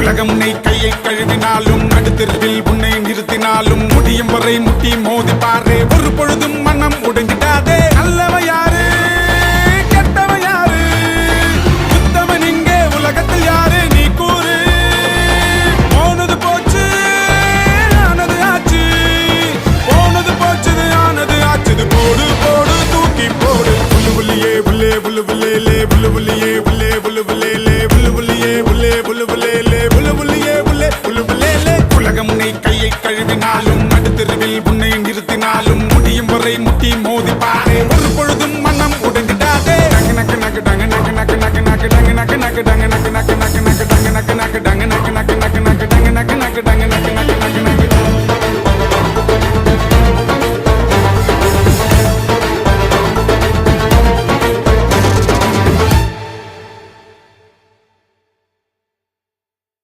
உலகம் உன்னை கையை கழுவினாலும் நடுத்தெருவில் உன்னை நிறுத்தினாலும் முடியும் வரை முட்டி மோதி பாரு ஒரு பொழுதும் மனம் உடைஞ்சிட்டாதே நல்லவ யாரு கெட்டவ யாரு உத்தமன் இங்கே உலகத்தில் யாரு நீ கூறு போனது போச்சு ஆனது ஆச்சு போனது போச்சது ஆனது ஆச்சது போடு போடு தூக்கி போடு புல்லு புள்ளியே புல்லே புல்லு புல்லே புல்லு புள்ளியே புல்லே புல்லு புல்லே புல்லு புள்ளியே புல்லே புல்லு புல்லே புல்லு புள்ளியே புல்லே புல்லு புல்லே உலகம் உன்னை கையை கழுவினாலும்